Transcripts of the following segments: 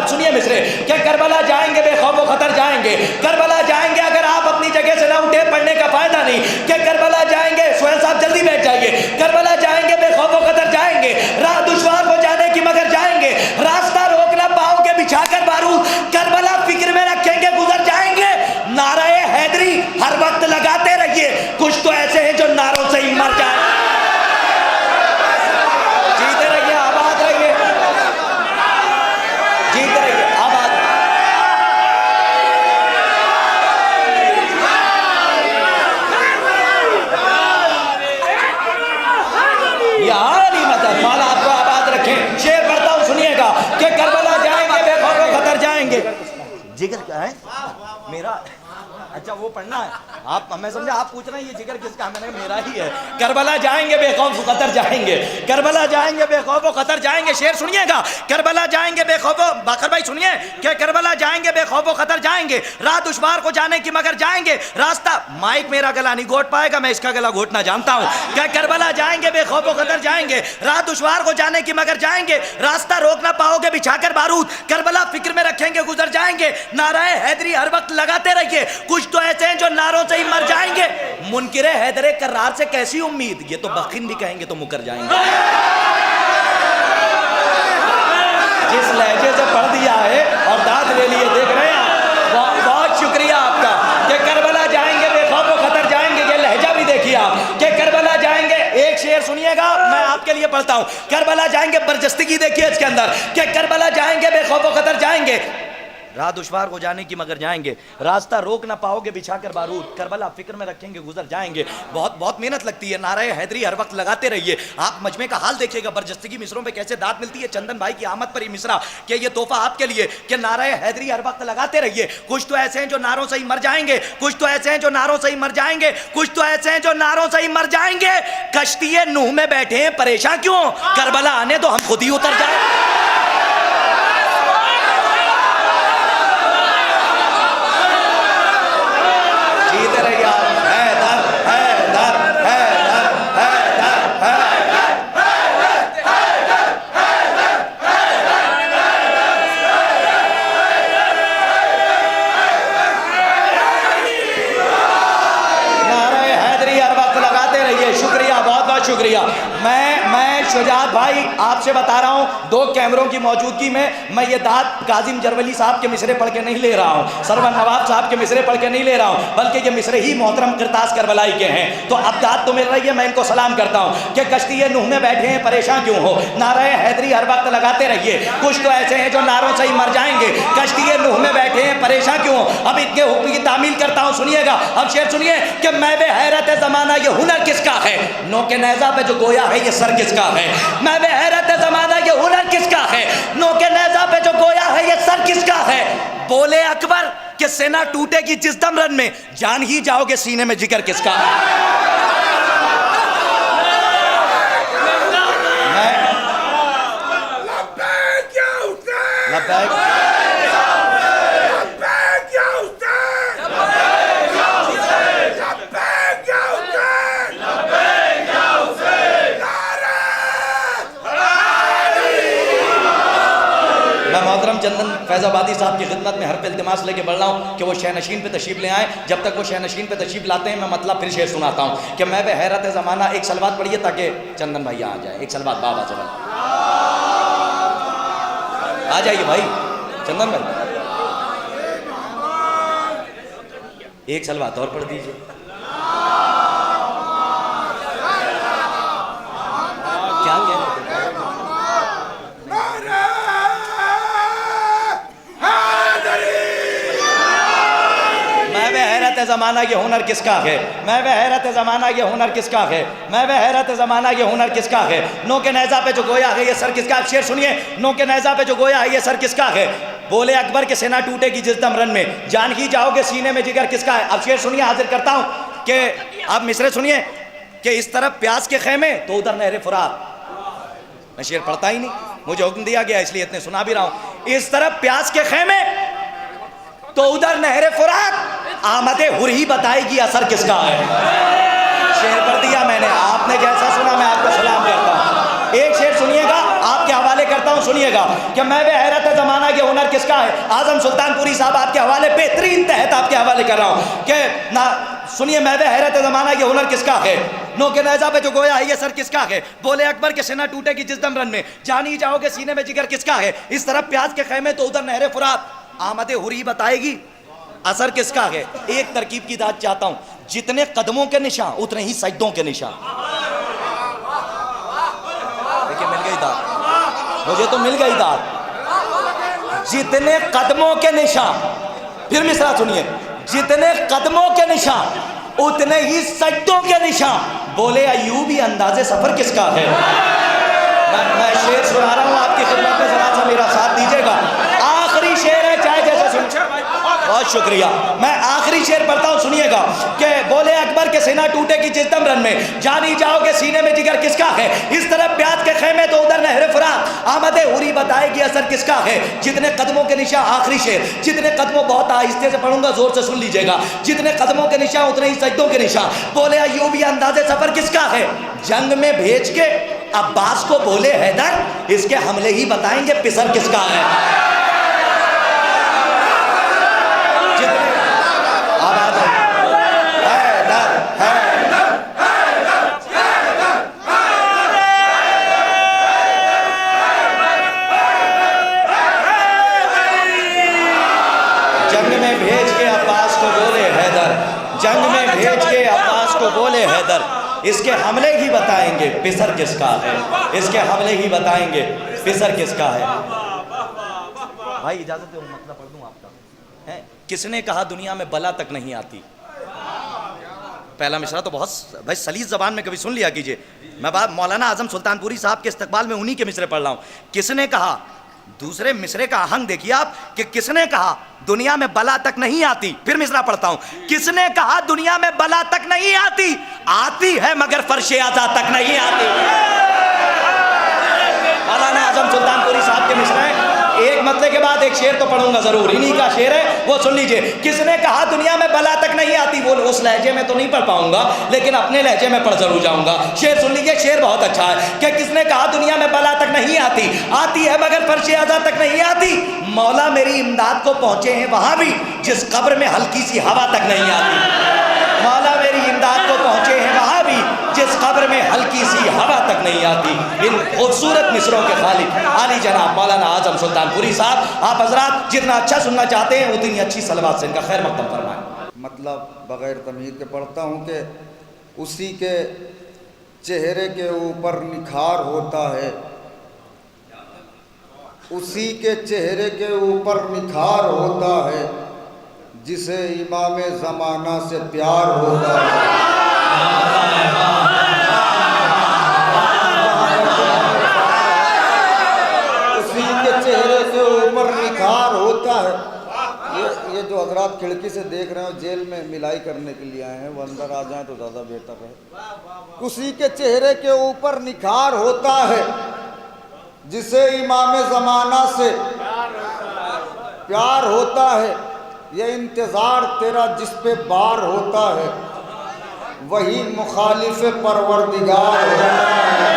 अब सुनिए मिसरे कि करबला जाएंगे बेखौफ खतर जाएंगे, करबला जाएंगे अगर आप अपनी जगह से ना उठे, पढ़ने का फायदा नहीं कि करबला जाएंगे। सुहेल साहब जल्दी बैठ जाइए। करबला जाएंगे बेखौफ खतर जाएंगे, राह दुश्वार हो जाने की मगर जाएंगे, रास्ता रोक ना पाओगे बिछाकर बारूद, करबला फिक्र में रखेंगे गुजर जाएंगे। नारे हैदरी हर वक्त लगाते रहिए, कुछ तो ऐसे हैं जो नारों से ही मर जाए। जीते रहिए, आबाद रहिए, जीते रहिए, आबाद। यार नहीं मतलब माला आपको आबाद रखें। शेर पढ़ता हूं सुनिएगा कि करबला जाएंगे बेखौफ खतर जाएंगे। जिगर क्या है मेरा? अच्छा वो पढ़ना है आप, मैं समझा आप पूछ रहे हैं ये जिगर किसका है, मैंने मेरा ही है। करबला जाएंगे बेखौफ खतर जाएंगे, करबला जाएंगे बेखौफ खतर जाएंगे। शेर सुनिएगा, करबला जाएंगे बेखौफ, बाकर भाई सुनिए कि करबला जाएंगे बेखौफ खतर जाएंगे, राह दुश्वार को जाने की मगर जाएंगे, रास्ता माइक मेरा गला नहीं घोट पाएगा, मैं इसका गला घोटना जानता हूं। क्या करबला जाएंगे बेखौफ खतर जाएंगे, राह दुश्वार को जाने की मगर जाएंगे, रास्ता रोक ना पाओगे बिछाकर बारूद, करबला फिक्र में रखेंगे गुजर जाएंगे। नाराए हैदरी हर वक्त लगाते रहिए, कुछ तो ऐसे हैं जो नारों से ही मर जाएंगे। मुनकिरे हैदरे करार से कैसी उम्मीद, ये तो बखीन भी कहेंगे तो मुकर जाएंगे। जिस लहजे से पढ़ दिया है और दाद ले लिए, देख रहे हैं आप, बहुत शुक्रिया आपका कि करबला जाएंगे बेखौफ खतर जाएंगे। ये लहजा भी देखिए आप कि करबला जाएंगे। एक शेर सुनिएगा मैं आपके लिए पढ़ता हूं, करबला जाएंगे, बरजस्ती देखिए इसके अंदर कि करबला जाएंगे बेखौफ खतर जाएंगे, राह दुश्वार हो जाने की मगर जाएंगे, रास्ता रोक ना पाओगे बिछाकर बारूद, करबला फिक्र में रखेंगे गुजर जाएंगे। बहुत बहुत मेहनत लगती है, नारे हैदरी हर वक्त लगाते रहिए। आप मजमे का हाल देखिएगा, बरजस्ती मिसरों पे कैसे दाद मिलती है। चंदन भाई की आमद पर ही मिसरा कि ये तोहफा आपके लिए कि नारे हैदरी हर वक्त लगाते रहिए, कुछ तो ऐसे हैं जो नारों से ही मर जाएंगे, कुछ तो ऐसे हैं जो नारों से ही मर जाएंगे, कुछ तो ऐसे हैं जो नारों से ही मर जाएंगे। कश्ती नूह में बैठे हैं परेशान क्यों, करबला आने दो हम खुद ही उतर जाए। शुक्रिया। मैं शुजात भाई आपसे बता रहा हूं, दो कैमरों की मौजूदगी में मैं ये दाद काजिम जरवली साहब के मिसरे पढ़ के नहीं ले रहा हूं, सरवर नवाब साहब के मिसरे पढ़ के नहीं ले रहा हूं, बल्कि ये मिसरे ही मोहतरम किरतास करबलाई के हैं। तो अब दाद तो मिल रही है, मैं इनको सलाम करता हूं कि कश्ती नूह में बैठे हैं परेशान क्यों हो, नारे हैदरी हर वक्त लगाते रहिए, कुछ तो ऐसे हैं जो नारों से ही मर जाएंगे। कश्ती नूह में बैठे हैं परेशान क्यों हो। अब इनके हुक्म की तामील करता हूं, सुनिएगा। अब शेर सुनिए कि मैं बे हैरत ज़माना ये हुनर किसका है, नो के नेज़ा पे जो गोया है ये सर किसका है। मैं बे हैरत ज़माना ये हुनर किसका है, नो के नेज़ा पे जो गोया है ये सर किसका है। बोले अकबर कि सेना टूटेगी जिस दम रन में, जान ही जाओगे सीने में जिगर किसका है। चंदन फैजाबादी साहब की खिदमत में हर इल्तिमास लेके बढ़ रहा हूँ कि वो शहनशीन पे तशरीफ ले आए। जब तक वो शहनशीन पे तशरीफ लाते हैं मैं मतलब फिर शेर सुनाता हूँ कि मैं बे हैरत ज़माना। एक सलवात पढ़िए ताकि चंदन भाई आ जाए। एक सलवात बाबा चल आ जाइए भाई चंदन भाई, एक सलवात और पढ़ दीजिए। क्या कह रहे थे? ज़माना ये हुनर किसका है, मैं वह हैरत ज़माना ये हुनर किसका है, मैं वह हैरत ज़माना ये हुनर किसका है। नो के नेज़ा पे जो गोया है ये सर किसका। शेर सुनिए, नो के नेज़ा पे जो गोया है ये सर किसका है। बोले अकबर के सेना टूटेगी जिस दम रन में, जान ही जाओगे सीने में जिगर किसका है। अब शेर सुनिए, हाजिर करता हूँ कि आप मिसरे सुनिए कि इस तरफ प्यास के खेमे तो उधर नहरे फुरात। मैं शेर पढ़ता ही नहीं, मुझे हुक्म दिया गया इसलिए इतने सुना भी रहा हूँ। इस तरफ प्यास के खेमे तो उधर नहरे फुरात, आमदे हुर ही बताएगी असर किसका है। शेर पढ़ दिया मैंने, आपने जैसा सुना मैं आपको सलाम करता हूँ। एक शेर सुनिएगा, आपके हवाले करता हूँ, सुनिएगा कि मैं भी हैरत ज़माना के हुनर किसका है। आजम सुल्तानपुरी साहब आपके हवाले बेहतरीन तहत आपके हवाले कर रहा हूँ कि ना सुनिए, मैं भी हैरत ज़माना के हुनर किसका है। नो के नैज़ा पे जो गोया है ये सर किसका है। बोले अकबर के सीना टूटेगी जिस दम रन में, जानी जाओगे सीने में जिगर किसका है। इस तरफ प्याज के खैमे तो उधर नहरे फुरात, आमद हुरी बताएगी असर किसका है। एक तरकीब की दाद चाहता हूं, जितने कदमों के निशान उतने ही सजदों के निशान। देखिए मिल गई दाद, मुझे तो मिल गई दाद। जितने कदमों के निशान, फिर मिसरा सुनिए, जितने कदमों के निशान उतने ही सजदों के निशान। बोले अय्यूबी अंदाजे सफर किसका है। मैं शेर सुना रहा हूं आपकी खिदमत में, जरा सा मेरा साथ दीजिएगा। आखिरी शेर है, चाहे जैसे सुन। बहुत शुक्रिया। मैं आखिरी शेर पढ़ता हूं, सुनिएगा कि बोले अकबर के सीना टूटेगी जिस दम रन में, जानी जाओगे सीने में जिगर किसका है। इस तरफ प्याज के खेमे तो उधर नहरे फुरात, आमद हुरी बताएगी असर किसका है। जितने कदमों के निशान, आखिरी शेर, जितने कदमों, बहुत आहिस्ते से पढ़ूंगा, जोर से सुन लीजिएगा। जितने कदमों के निशान उतने ही सजदों के निशान। बोले अय्यूबी अंदाजे सफर किसका है। जंग में भेज के अब्बास को बोले हैदर, इसके हमले ही बताएंगे पिसर किसका है। जंग में भेज के अब्बास को बोले हैदर, इसके हमले ही बताएंगे पिसर किसका है। इसके हमले ही बताएंगे पिसर किसका है। भाई इजाजत दो, मतलब पढ़ दूं आपका है। किसने कहा दुनिया में बला तक नहीं आती। पहला मिसरा तो बहुत भाई सलीस जबान में कभी सुन लिया कीजिए। मैं बात मौलाना आजम सुल्तानपुरी साहब के इस्तकबाल में उन्हीं के मिसरे पढ़ रहा हूं। किसने कहा, दूसरे मिसरे का आहंग देखिए आप कि किसने कहा दुनिया में बला तक नहीं आती। फिर मिसरा पढ़ता हूं, किसने कहा दुनिया में बला तक नहीं आती, आती है मगर फर्शे आज़ा तक नहीं आती। मौलाना आजम सुल्तानपुरी साहब के मिसरे, एक मतले के बाद एक शेर तो पढ़ूंगा जरूर, इन्हीं का शेर है, वो सुन लीजिए। किसने कहा दुनिया में बला तक नहीं आती। वो उस लहजे में तो नहीं पढ़ पाऊंगा, लेकिन अपने लहजे में पढ़ जरूर जाऊंगा। शेर सुन लीजिए, शेर बहुत अच्छा है कि किसने कहा दुनिया में बला तक नहीं आती, आती है मगर फर्शे आज़ा तक नहीं आती। मौला मेरी इमदाद को पहुंचे हैं वहां भी जिस कब्र में हल्की सी हवा तक नहीं आती। मौला मेरी इमदाद को पहुंचे हैं वहां भी जिस कब्र में हल्की सी हवा तक नहीं आती। इन खूबसूरत मिसरों के खालिक आली जनाब मौलाना आजम सुल्तानपुरी साहब, आप हजरात जितना अच्छा सुनना चाहते हैं उतनी अच्छी सलवात से इनका खैर मकदम फरमाएं। मतलब बग़ैर तमीज़ के पढ़ता हूँ कि उसी के चेहरे के ऊपर निखार होता है, उसी के चेहरे के ऊपर निखार होता है, जिसे इमाम ज़माना से प्यार होता है। उसी के चेहरे के ऊपर निखार होता है। ये जो हजरात खिड़की से देख रहे हो, जेल में मिलाई करने के लिए आए हैं, वो अंदर आ जाएं तो ज़्यादा बेहतर है। उसी के चेहरे के ऊपर निखार होता है, जिसे इमाम ज़माना से प्यार होता है। ये इंतज़ार तेरा जिस पे बार होता है, वही मुखालिफ परवरदिगार होता है।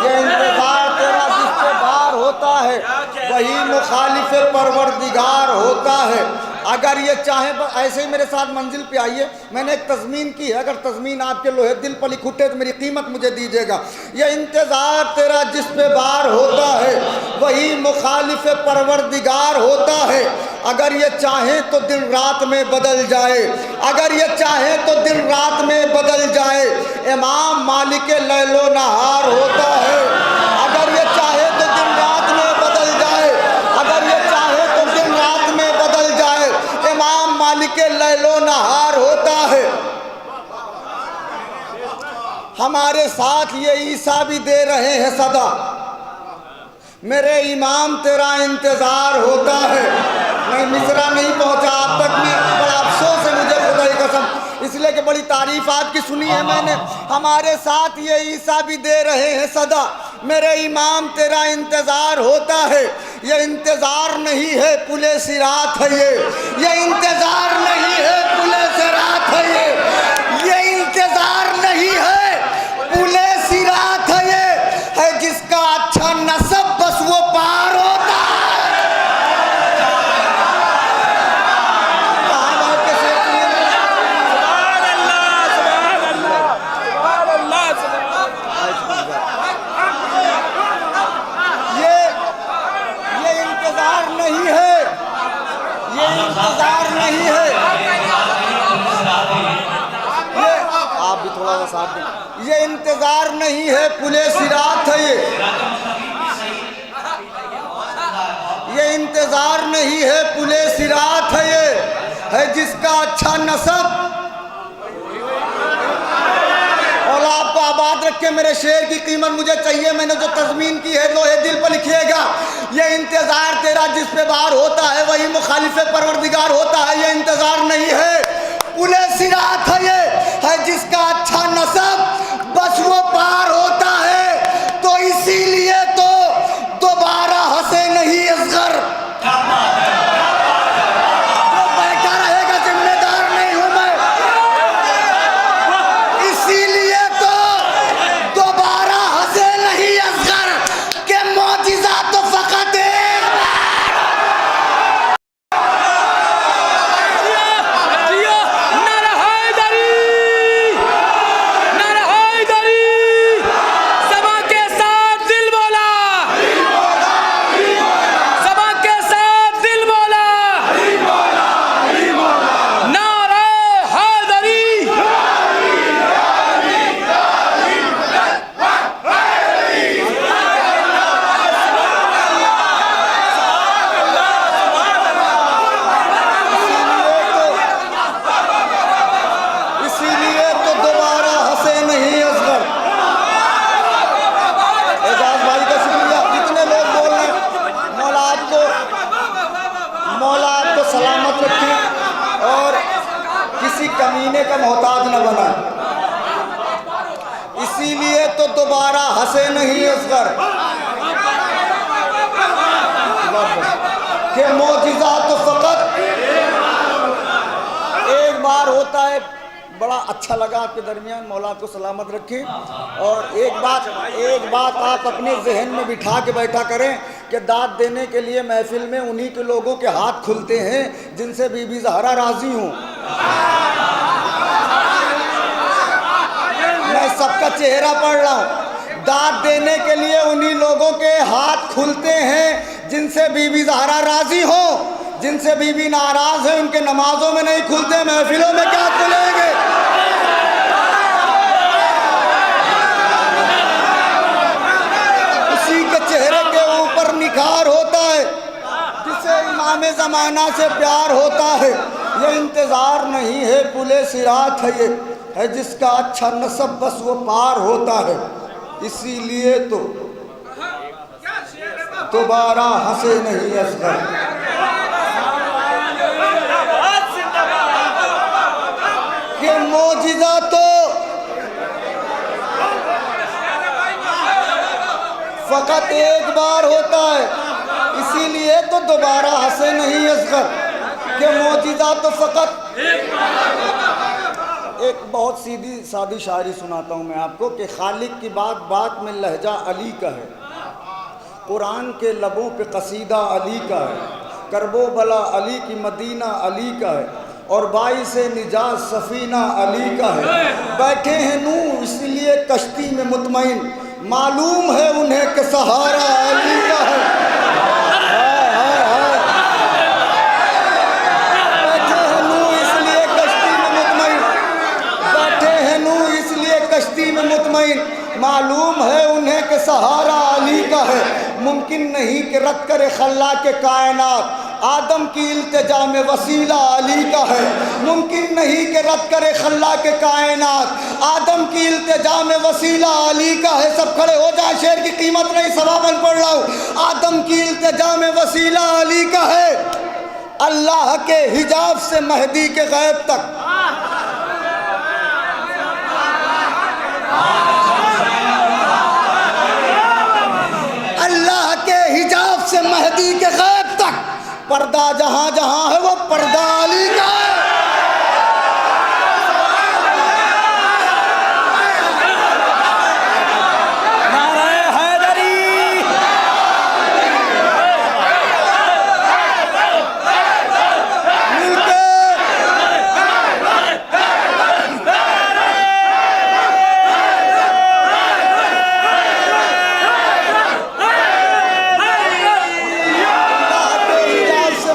ये इंतज़ार तेरा जिस पे बार होता है, वही मुखालिफ परवरदिगार होता है। अगर ये चाहे ऐसे ही मेरे साथ मंजिल पे आइए, मैंने एक तज़मीन की है, अगर तज़मीन आपके लोहे दिल पर लिखुटे तो मेरी कीमत मुझे दीजिएगा। ये इंतज़ार तेरा जिस पे बार होता है, वही मुखालिफ परवरदिगार होता है। अगर ये चाहे तो दिन रात में बदल जाए, अगर ये चाहे तो दिन रात में बदल जाए, इमाम मालिक लैलो नहार होता है। अगर ये चाहे तो दिन रात में बदल जाए, अगर ये चाहे तो दिन रात में बदल जाए, इमाम मालिक लैलो नहार होता है। हमारे साथ ये ईसा भी दे रहे हैं सदा, मेरे इमाम तेरा इंतज़ार होता है। मैं मिसरा नहीं पहुंचा आप तक, में बड़ा अफसोस है मुझे खुदा की कसम, इसलिए कि बड़ी तारीफ आपकी सुनी है मैंने। हमारे साथ ये ईसा भी दे रहे हैं सदा, मेरे इमाम तेरा इंतज़ार होता है। ये इंतज़ार नहीं है पुले सिरात है, ये इंतज़ार नहीं है पुले सिरात है, ये इंतज़ार नहीं है पुले सिरात है। ये है जिसका अच्छा नसब बस वो ये इंतजार नहीं है पुले सिरात है, ये इंतजार नहीं है पुले सिरात है, ये है जिसका अच्छा नसब। और आपको आबाद रखे मेरे शेर की कीमत मुझे चाहिए, मैंने जो तज़मीन की है लोहे दिल पर लिखिएगा। ये इंतजार तेरा जिस पे बार होता है वही मुखालिफ परवरदिगार होता है, ये इंतजार नहीं है पुले सिरात है, ये है जिसका अच्छा नसब बस वो पार होता है। तो इसीलिए तो दोबारा हंसे नहीं असगर, जो बैठा रहेगा जिम्मेदार नहीं हूं मैं, इसीलिए तो दोबारा हंसे नहीं असगर के मौजिज़ा तो फकत एक सलामत रखें और किसी कमीने का मोहताज न बना। इसीलिए तो दोबारा हंसे नहीं असगर के मौजिज़ा तो फकत एक बार होता है। बड़ा अच्छा लगा आपके दरमियान, मौला आपको सलामत रखे। और एक बात आप अपने जहन में बिठा के बैठा करें कि दाद देने के लिए महफिल में उन्हीं के लोगों के हाथ खुलते हैं जिनसे बीबी ज़हरा राजी हूँ। मैं सबका चेहरा पढ़ रहा हूँ। दाद देने के लिए उन्हीं लोगों के हाथ खुलते हैं जिनसे बीबी ज़हरा राजी हो। जिनसे बीबी नाराज है उनके नमाजों में नहीं खुलते, महफिलों में क्या खुलेंगे? उसी के चेहरे के ऊपर निखार होता है जिसे इमाम ज़माना से प्यार होता है। ये इंतज़ार नहीं है पुले सिरात है, ये है जिसका अच्छा नसब बस वो पार होता है। इसीलिए तो दोबारा हंसे नहीं असगर के मौजिज़ा तो फकत एक बार होता है। इसीलिए तो दोबारा हंसे नहीं असगर के मौजिज़ा तो फकत एक बहुत सीधी सादी शायरी सुनाता हूँ मैं आपको कि खालिक की बात बात में लहजा अली का है, कुरान के लबों पे कसीदा अली का है, करबो बला अली की मदीना अली का है, और बाई से निजात सफ़ीना अली का है। बैठे हैं नूह इसलिए कश्ती में मुतमईन, मालूम है उन्हें कि सहारा अली का है। बैठे हैं नूह इसलिए कश्ती में मुतमईन, बैठे हैं नूह इसलिए कश्ती में मुतमईन, मालूम है उन्हें कि सहारा अली का है। मुमकिन नहीं कि रद्द करे खल्ला के कायनात, आदम की इल्तिजा में वसीला अली का है। मुमकिन नहीं कि रद्द करे खल्ला के कायनात, आदम की इल्तिजा में वसीला अली का है। सब खड़े हो जाए, शेर की कीमत नहीं सवाबन पढ़ रहा हूँ। आदम की इल्तिजा में वसीला अली का है। अल्लाह के हिजाब से महदी के गैब तक, अल्लाह के हिजाब से महदी के गैब तक पर्दा जहां जहां है वो पर्दा अली का है। नारे हैदरी मिलके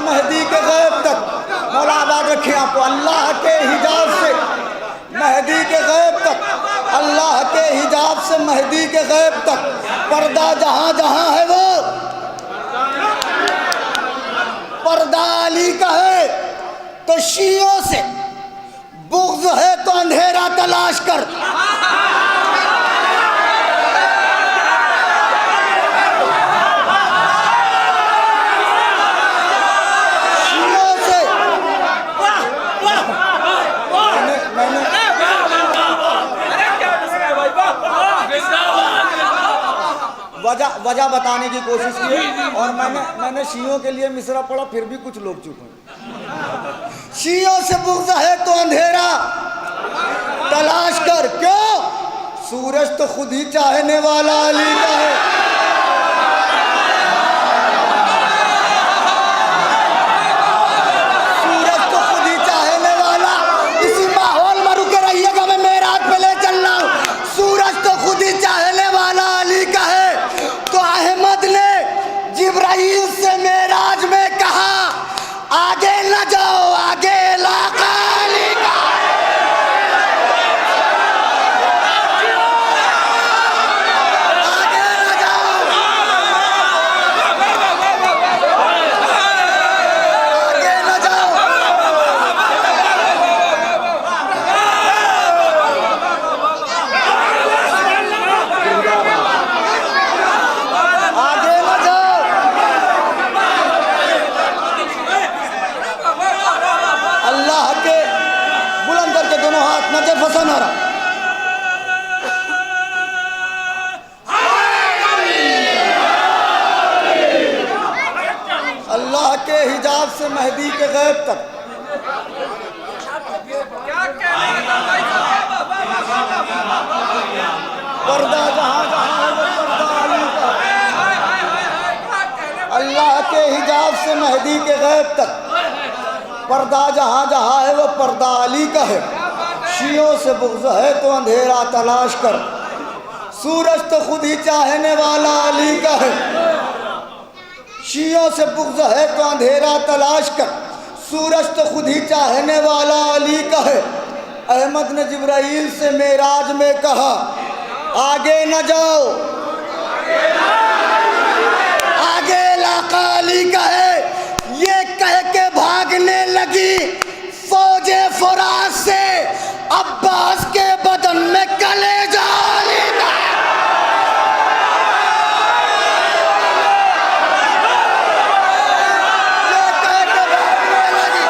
महदी के गैब तक मौला आबाद रखे। गैब तक पर्दा जहां जहां है वो पर्दा अली का है। तो शियों से बुग़्ज़ है तो अंधेरा तलाश कर। शियों से वजह बताने की कोशिश की और मैंने शियों के लिए मिसरा पढ़ा, फिर भी कुछ लोग चुप हैं। शियों से बुग़्ज़ है तो अंधेरा तलाश कर। क्यों? सूरज तो खुद ही चाहने वाला अली का है। सूरज तो खुद ही चाहने वाला। इसी माहौल में रुके रहिएगा, मैं मेराज पे ले चल रहा हूँ। सूरज तो खुद ही चाहने वाला अली का है। तो अहमद ने जिब्राइल से मेराज में कहा, आगे न जाओ, आगे इलाका अली का है। आगे न जाओ, आगे न जाओ। आगे न जाओ। अल्लाह के बुलंद करके दोनों हाथ नचे फसा नारा। अल्लाह के हिजाब से मेहदी के गैब तक पर्दा जहां जहां है वो पर्दा अली का है। अल्लाह के हिजाब से मेहदी के गैब तक पर्दा जहां जहां है वो पर्दा अली का है। शियों से बुग़्ज़ है तो अंधेरा तलाश कर। सूरज तो खुद ही चाहने वाला अली का है। शियों से बुग़्ज़ है तो अंधेरा तलाश कर। सूरज तो खुद ही चाहने वाला अली का है। अहमद ने जिब्राइल से मेराज में कहा, आगे न जाओ, आगे इलाका अली का है। ये कह के भागने लगी फौजे फुरात से। अब्बास के बदन में कलेजा अली का है। ये कह के भागने लगी।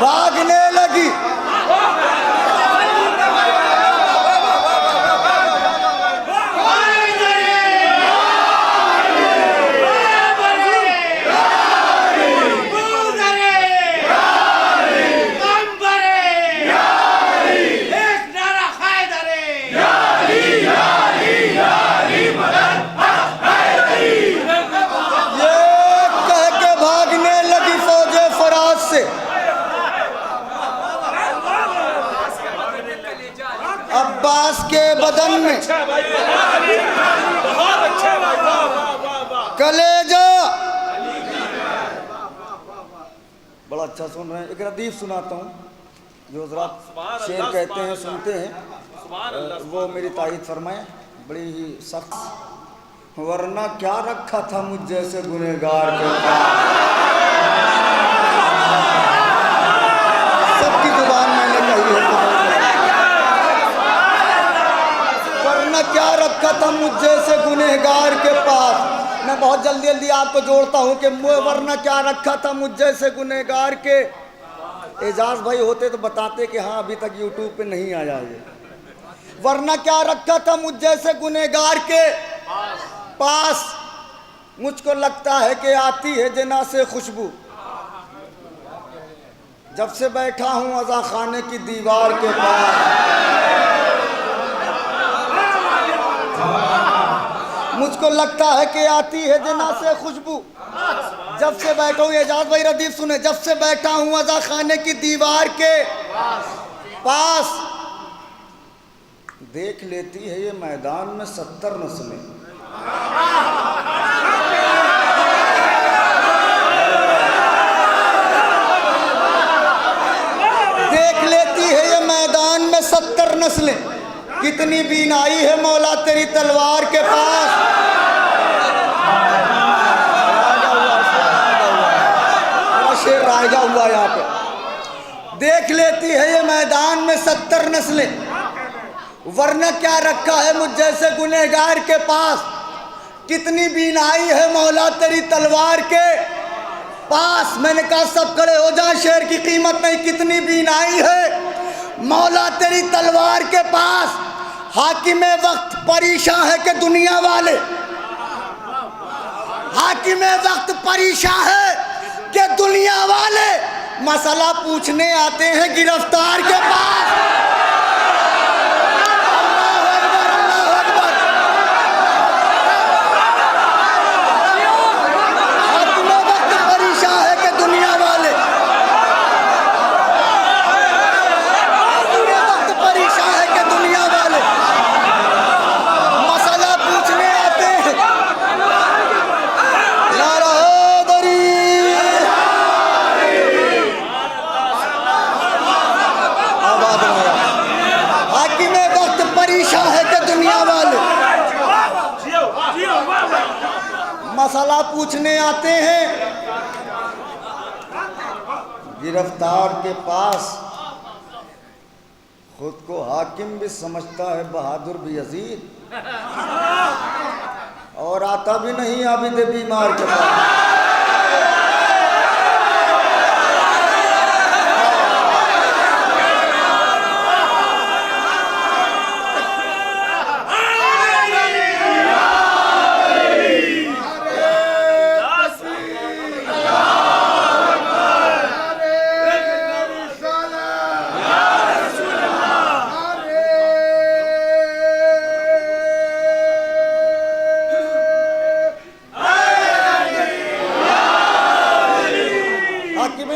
भागने लगी। अब्बास के बदन में कलेजा। बड़ा अच्छा सुन रहे हैं। एक रदीफ सुनाता हूँ जो हज़रात शेर कहते हैं, सुनते हैं, वो मेरी तारीफ फरमाए। बड़ी ही सख्त। वरना क्या रखा था मुझ जैसे गुनहगार के पास। सबकी जुबान मैंने कही है। वरना क्या रखा था मुझ जैसे गुनहगार के पास। मैं बहुत जल्दी जल्दी आपको जोड़ता हूँ कि वरना क्या रखा था मुझ जैसे गुनहगार के। एजाज भाई होते तो बताते कि हाँ अभी तक यूट्यूब पे नहीं आया ये। वरना क्या रखा था मुझ जैसे गुनहगार के पास। मुझको लगता है कि आती है जना से खुशबू जब से बैठा हूँ अज़ा खाने की दीवार के पास। मुझको लगता है कि आती है जना से खुशबू जब से बैठा हूँ। एजाज भाई रदीफ सुने। जब से बैठा हूँ अज़ा खाने की दीवार के पास। देख लेती है ये मैदान में 70 नस्लें, देख लेती है ये मैदान में 70 नस्लें, कितनी बीनाई है मौला तेरी तलवार के पास। शेर राजा हुआ यहाँ पे। देख लेती है ये मैदान में 70 नस्लें, वरना क्या रखा है मुझ जैसे गुनहगार के पास। कितनी बीनाई है मौला तेरी तलवार के पास। मैंने कहा सब खड़े हो जाए, शेर की कीमत नहीं। कितनी बीनाई है मौला तेरी तलवार के पास। हाकिमे वक्त परेशान है कि दुनिया वाले, हाकिमे वक्त परेशान है कि दुनिया वाले मसला पूछने आते हैं गिरफ्तार के पास। हाकिमे वक्त परेशान है कि दुनिया वाले, हाकिमे वक्त परेशान है कि दुनिया वाले मसला पूछने आते हैं। हाकिमे वक्त परेशान है कि दुनिया वाले मसला पूछने आते हैं गिरफ्तार के पास। खुद को हाकिम भी समझता है, बहादुर भी अजीज, और आता भी नहीं आबिद बीमार के पास।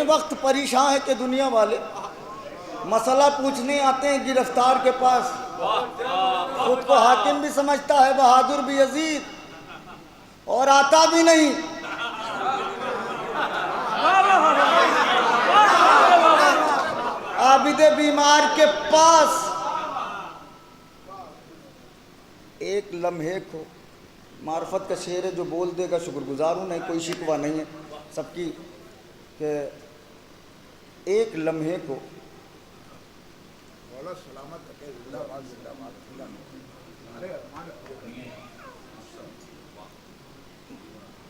वक्त परेशान है कि दुनिया वाले मसला पूछने आते हैं गिरफ्तार के पास। खुद को हाकिम भी समझता है, बहादुर भी अजीज, और आता भी नहीं। आबिदे बीमार के पास एक लम्हे को, मार्फत का शेर है जो बोल देगा शुक्रगुजार हूँ, नहीं कोई शिकवा नहीं है सबकी, कि एक लम्हे को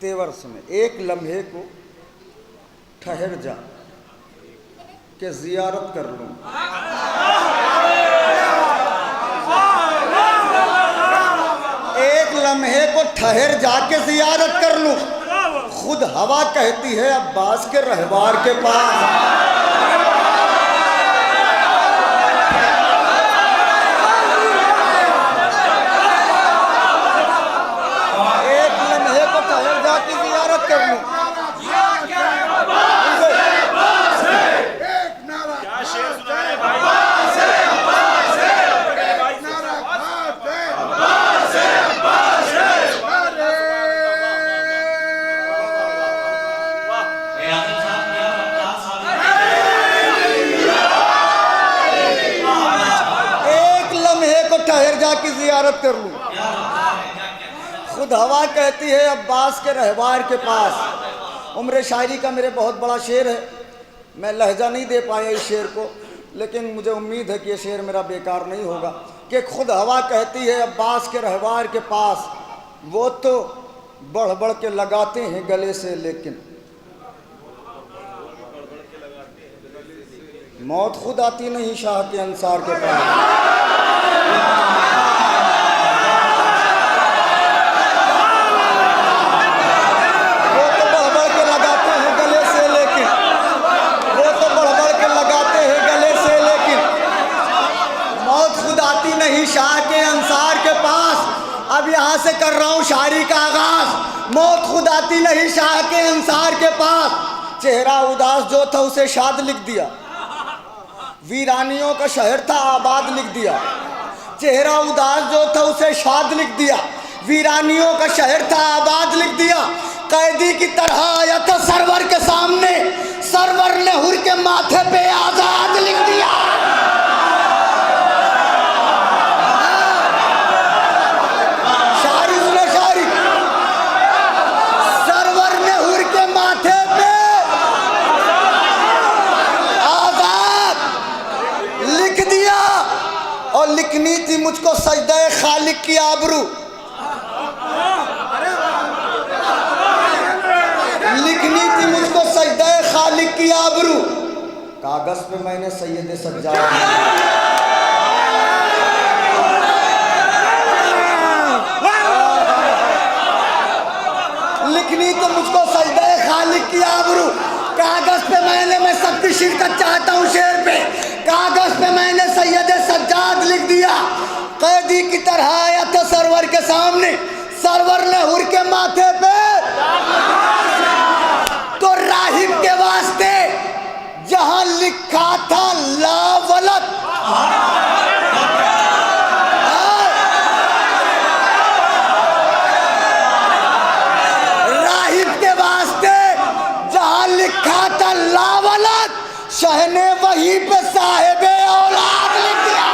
तेवर सुने, एक लम्हे को ठहर जा के जियारत कर लूं। एक लम्हे को ठहर जाके जियारत कर लूं। खुद हवा कहती है अब्बास के रहवार के पास। एक लम्हे को ठहर जाके जियारत कर लूं। ठहर जाके जियारत कर लूं। खुद हवा कहती है अब्बास के रहवार के पास। उम्र शायरी का मेरे बहुत बड़ा शेर है, मैं लहजा नहीं दे पाया इस शेर को, लेकिन मुझे उम्मीद है कि ये शेर मेरा बेकार नहीं होगा। कि खुद हवा कहती है अब्बास के रहवार के पास, वो तो बढ़ बढ़ के लगाते हैं गले से, लेकिन मौत खुद आती नहीं शाह के अंसार के पास। वो तो बढ़ बढ़ के लगाते हैं गले से, लेकिन वो तो बढ़ बढ़ के लगाते हैं गले से, लेकिन मौत खुद आती नहीं शाह के अंसार के पास। अब यहाँ से कर रहा हूँ शायरी का आगाज। मौत खुद आती नहीं शाह के अंसार के पास। चेहरा उदास जो था उसे शाद लिख दिया, वीरानियों का शहर था आबाद लिख दिया। चेहरा उदास जो था उसे शाद लिख दिया, वीरानियों का शहर था आबाद लिख दिया। कैदी की तरह आया था सरवर के सामने, सरवर ने हुर के माथे पे आजाद लिख दिया। शायरी सुनो शायरी, सरवर ने हुर के माथे पे आजाद लिख दिया। और लिखनी थी मुझको सजदे खालिक की आबरू, लिखनी थी मुझको सजदे खालिक की आबरू। कागज पे मैंने सैयद सज्जाद, लिखनी तो मुझको सजदे खालिक की आबरू। कागज पे मैं सबकी शिरकत चाहता हूँ शेर पे, कागज पे मैंने सैयद सज्जाद लिख दिया। कैदी की तरह आया था सरवर के सामने, सरवर ने हुर के माथे पे तो राहिब के वास्ते जहां लिखा था लावलत, राहिब के वास्ते जहां लिखा था लावलत, शह ने वहीं पे साहिबे औलाद लिख दिया।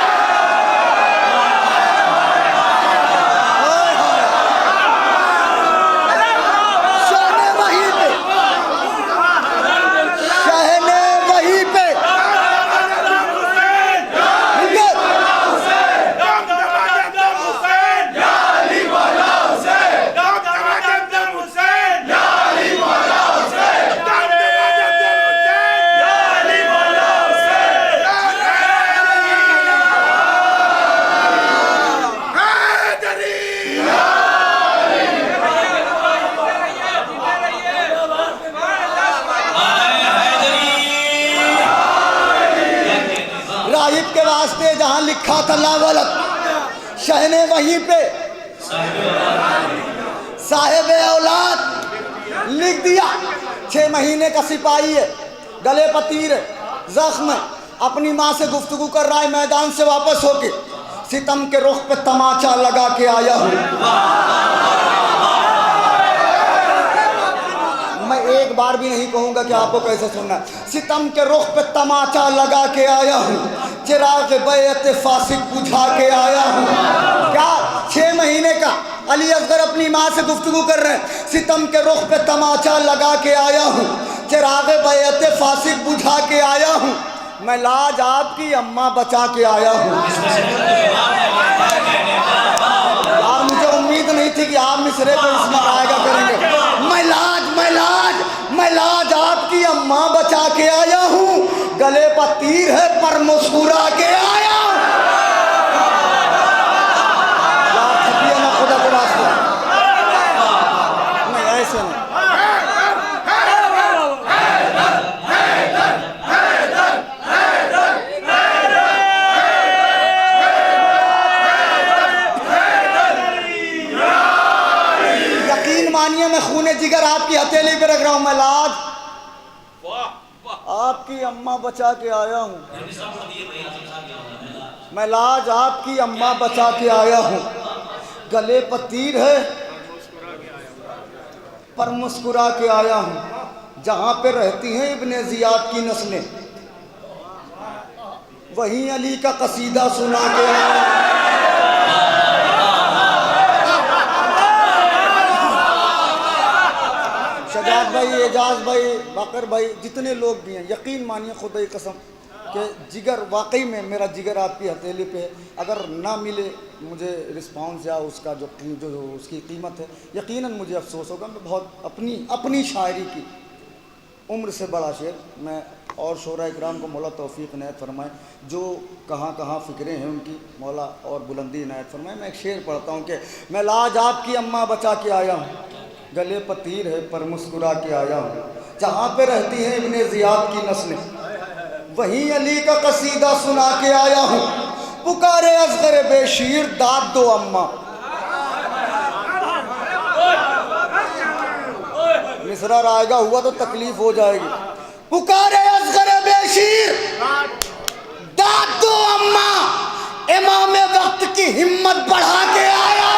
जहां लिखा था लावलत, शह ने वहीं पे साहिब औलाद लिख दिया। 6 महीने का सिपाही है, गले पर तीर है, जख्म है, अपनी माँ से गुफ्तगू कर रहा है। मैदान से वापस होके सितम के रुख पे तमाचा लगा के आया हूँ। मैं एक बार भी नहीं कहूँगा कि आपको कैसे सुनना है। सितम के रुख पे तमाचा लगा के आया हूँ, चिराग बैत फासिक बुझा के आया हूँ। क्या 6 महीने का अली असगर अपनी माँ से गुफ्तगू कर रहे हैं। सितम के रुख पे तमाचा लगा के आया हूँ, चिराग बैत फासिक बुझा के आया हूँ। मैं लाज आपकी अम्मा बचा के आया हूँ। यार मुझे उम्मीद नहीं थी कि आप मिसरे को इसमें गाएगा करेंगे। मैं लाज आपकी अम्मा बचा के आया हूँ, गले पर तीर है पर मुस्कुरा के आया हूँ। यार थकिए ना खुदा के वास्ते, नहीं ऐसे नहीं। मानिए मैं खूने जिगर आपकी हथेली पे रख रहा हूं। मैं लाज आपकी अम्मा बचा के आया हूं, मैं लाज आपकी अम्मा बचा के आया हूं। गले पर तीर है पर मुस्कुरा के आया हूं। जहां पे रहती हैं इब्ने जियाद की नस्लें, वहीं अली का कसीदा सुना के आया हूं। शजाद भाई, एजाज भाई, बाकर भाई, जितने लोग भी हैं, यकीन मानिए खुदा की कसम कि जिगर वाकई में मेरा जिगर आपकी हथेली पे है। अगर ना मिले मुझे रिस्पांस या उसका जो उसकी कीमत है, यकीनन मुझे अफसोस होगा। मैं बहुत अपनी शायरी की उम्र से बड़ा शेर मैं और शोरा इकराम को मौला तौफीक इनायत फरमाए, जो कहाँ फ़िक्रें हैं उनकी मौला और बुलंदी इनायत फरमाए। मैं एक शेर पढ़ता हूँ कि मैं लाज आपकी अम्मा बचा के आया हूँ, गले पर तीर है पर मुस्कुरा के आया हूँ। जहाँ पे रहती हैं इब्ने जियाद की नस्लें, वहीं अली का कसीदा सुना के आया हूँ। पुकारे असगर बेशीर दाद दो अम्मा, मिसरा रायगा हुआ तो तकलीफ हो जाएगी। पुकारे असगर बेशीर दाद दो अम्मा, इमाम वक्त की हिम्मत बढ़ा के आया हूं।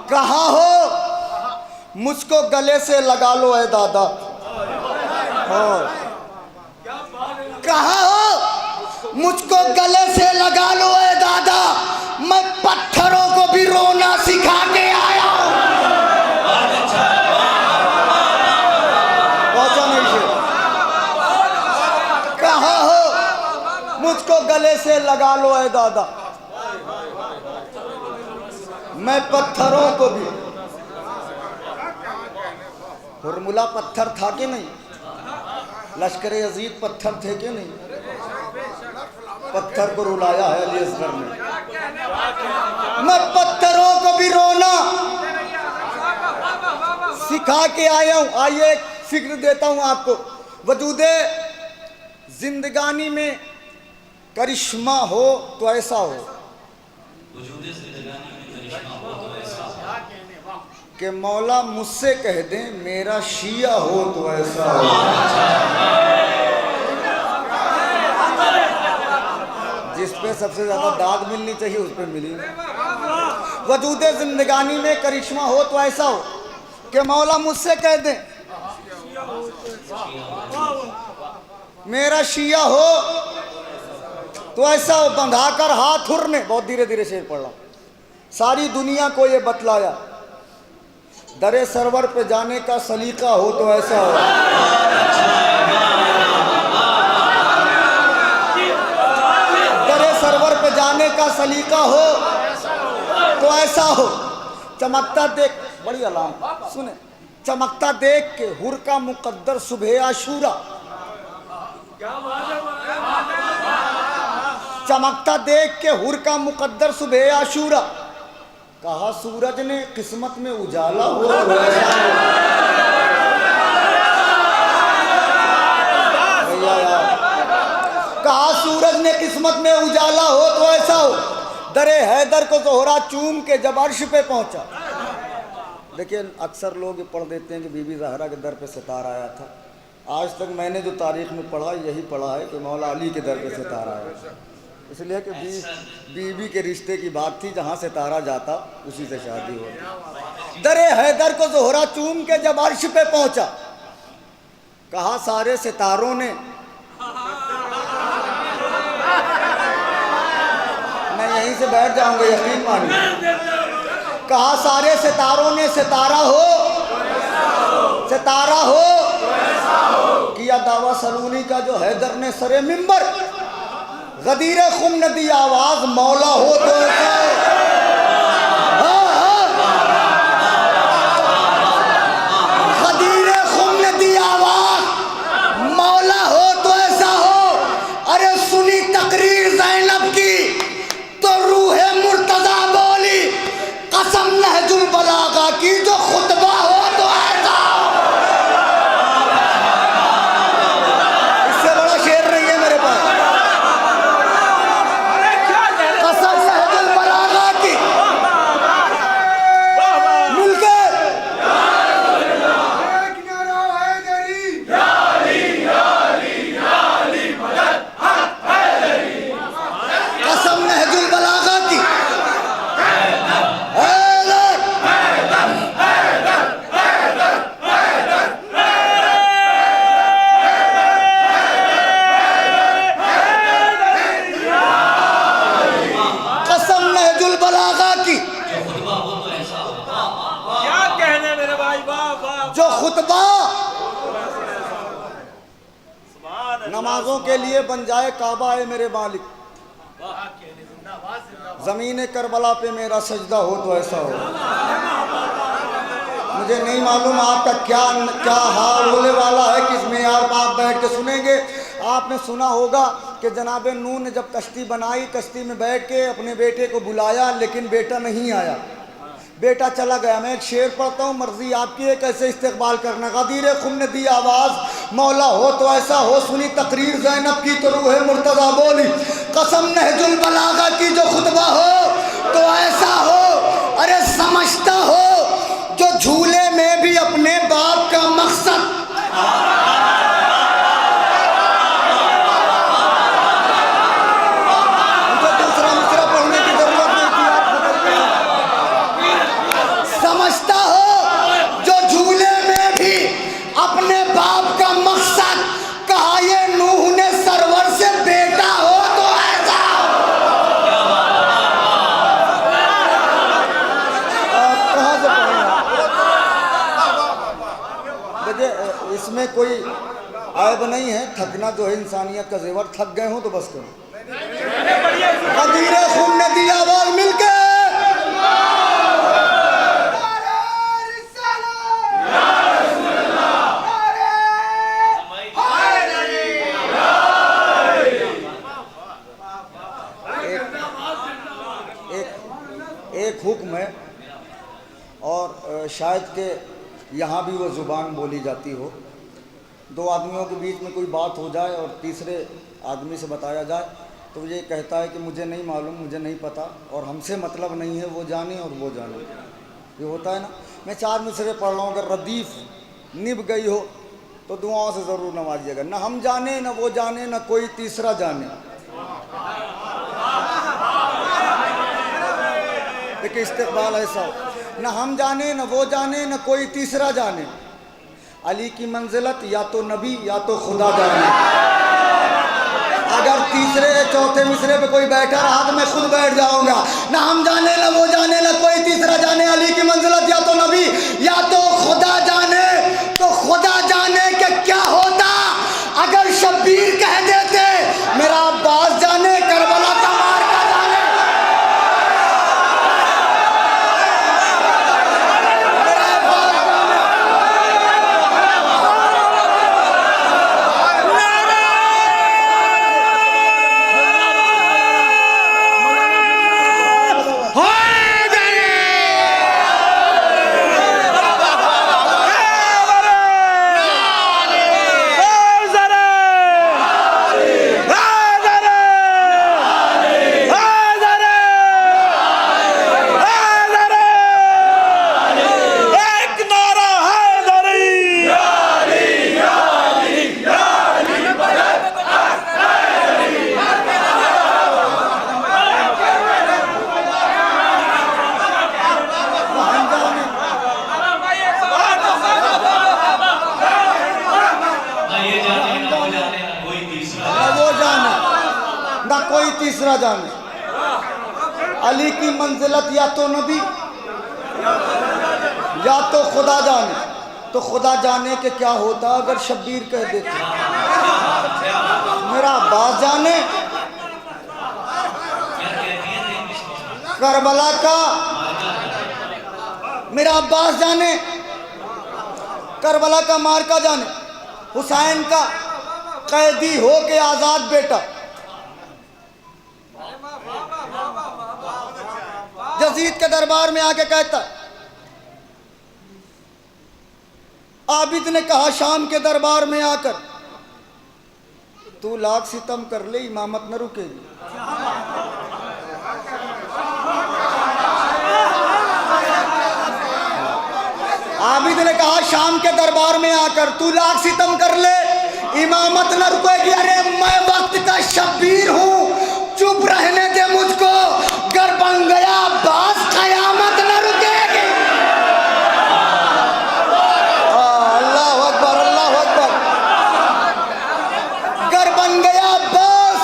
कहाँ हो मुझको गले से लगा लो ऐ दादा। कहाँ हो मुझको गले से लगा लो ऐ दादा, मैं पत्थरों को भी रोना सिखा के आया हूं। पहुंचा नहीं से। कहाँ हो मुझको गले से लगा लो ऐ दादा, मैं पत्थरों को भी। फॉर्मूला पत्थर था कि नहीं? लश्कर अजीज पत्थर थे कि नहीं? पत्थर को रुलाया है अली असगर ने। मैं पत्थरों को भी रोना सिखा के आया हूं। आइए एक फिक्र देता हूं आपको। वजूदे जिंदगानी में करिश्मा हो तो ऐसा हो कि मौला मुझसे कह दे मेरा शिया हो तो ऐसा हो। जिस पे सबसे ज्यादा दाद मिलनी चाहिए उस पे मिली। वजूदे जिंदगानी में करिश्मा हो तो ऐसा हो कि मौला मुझसे कह दे मेरा शिया हो तो ऐसा हो। बंधाकर हाथ हुरने, बहुत धीरे धीरे शेर पढ़ रहा, सारी दुनिया को ये बतलाया, दरे सरवर पे जाने का सलीका हो तो ऐसा हो। दरे सरवर पे जाने का सलीका हो तो ऐसा हो। चमकता देख, बड़ी अलाम सुने, चमकता देख के हुर का मुकद्दर सुबह आशूरा। चमकता देख के हुर का मुकद्दर सुबह आशूरा। कहा सूरज ने किस्मत में उजाला हो तो ऐसा हो। कहा सूरज ने किस्मत में उजाला हो तो ऐसा हो। दरे हैदर को जोहरा चूम के जब अर्श पे पहुंचा। देखिए अक्सर लोग ये पढ़ देते हैं कि बीबी ज़हरा के दर पे सितारा आया था। आज तक मैंने जो तारीख में पढ़ा यही पढ़ा है कि मौला अली के दर पे सितारा आया, इसलिए कि बीबी के रिश्ते की बात थी, जहाँ सितारा जाता उसी से शादी होती। दरे हैदर को जोहरा चूम के जब अर्श पे पहुंचा। कहा सारे सितारों ने, मैं यहीं से बैठ जाऊंगा यकीन मानिए। कहा सारे सितारों ने सितारा हो, सितारा हो। किया दावा सलूनी का जो हैदर ने सरे मिंबर। गदीरे खुम नदी आवाज मौला हो तो ऐसा हो। गदीरे खुम नदी आवाज मौला हो तो ऐसा हो। अरे सुनी तकरीर ज़ैनब की तो रूहे मुर्तज़ा बोली, कसम नहजुल बलागा की जो खुतबा हो तो ऐसा हो। इससे बड़ा शेर नहीं है मेरे पास। कसम नहजुल बलागा की मिलके कसम नहजुल बलागा की जो खुतबा नमाजों के लिए बन जाए काबा है मेरे मालिक। जमीन करबला पे मेरा सजदा हो तो ऐसा हो। मुझे नहीं मालूम आपका क्या क्या हाल होने वाला है, किस मेयार पर आप बैठ के सुनेंगे। आपने सुना होगा कि जनाब नूह ने जब कश्ती बनाई, कश्ती में बैठ के अपने बेटे को बुलाया, लेकिन बेटा नहीं आया, बेटा चला गया। मैं एक शेर पढ़ता हूँ, मर्जी आपकी है कैसे इस्तेकबाल करना। गदीर खुम ने दी आवाज़, मौला हो तो ऐसा हो, सुनी तकरीर ज़ैनब की तो रूह मुर्तज़ा बोली, कसम नहजुल बलागा की जो खुतबा हो तो ऐसा हो। अरे समझता हो जो झूले में भी अपने बाप का मकसद, मुझे दूसरा मिसरा पढ़ने की जरूरत नहीं थी, आप समझता हो जो झूले में भी अपने बाप का मकसद, कहा ये नूह ने सरवर से बेटा हो तो ऐसा हो। कहाँ से पढ़ेंगे? इसमें कोई ऐब नहीं है, थकना जो है इंसानियत का जेवर, थक गए हो तो बस करो। कदीरे खून ने दी आवाज मिलके, एक हुक्म है और शायद के यहाँ भी वो ज़ुबान बोली जाती हो। दो आदमियों के बीच में कोई बात हो जाए और तीसरे आदमी से बताया जाए तो ये कहता है कि मुझे नहीं मालूम, मुझे नहीं पता और हमसे मतलब नहीं है, वो जाने और वो जाने, ये होता है ना। मैं 4 मिसरे पढ़ रहा हूँ, अगर रदीफ़ निभ गई हो तो दुआओं से ज़रूर नवाजिएगा। न हम जाने, न वो जाने, न कोई तीसरा जाने। देखिए इस्तेक़बाल ऐसा हो, न हम जाने, न वो जाने, न कोई तीसरा जाने। अली की मंजिलत या तो नबी या तो खुदा जाने। अगर तीसरे चौथे मिसरे पे कोई बैठा रहा तो मैं खुद बैठ जाऊंगा। ना हम जाने, ना वो जाने, ना कोई तीसरा जाने। अली की मंजिलत या तो नबी या तो खुदा जाने। तो खुदा जाने के क्या होता अगर शब्बीर कह देते मेरा अब्बास जाने, करबला का मार्का जाने। तीसरा जाने। अली की मंजिलत या तो नबी या तो खुदा जाने। तो खुदा जाने के क्या होता अगर शब्बीर कह देते मेरा अब्बास जाने, करबला का मेरा अब्बास जाने, करबला का मार्का जाने, हुसैन का कैदी हो के आजाद बेटा, यजीद के दरबार में आके कहता, आबिद ने कहा शाम के दरबार में आकर, तू लाख सितम कर ले इमामत न रुकेगी। आबिद ने कहा शाम के दरबार में आकर तू लाख सितम कर ले इमामत न रुकेगी। अरे मैं वक्त का शब्बीर हूँ, चुप रहने दे मुझको, गर बन गया बास कयामत न रुकेगी। अल्लाह अकबर, अल्लाह अकबर। गर बन गया बास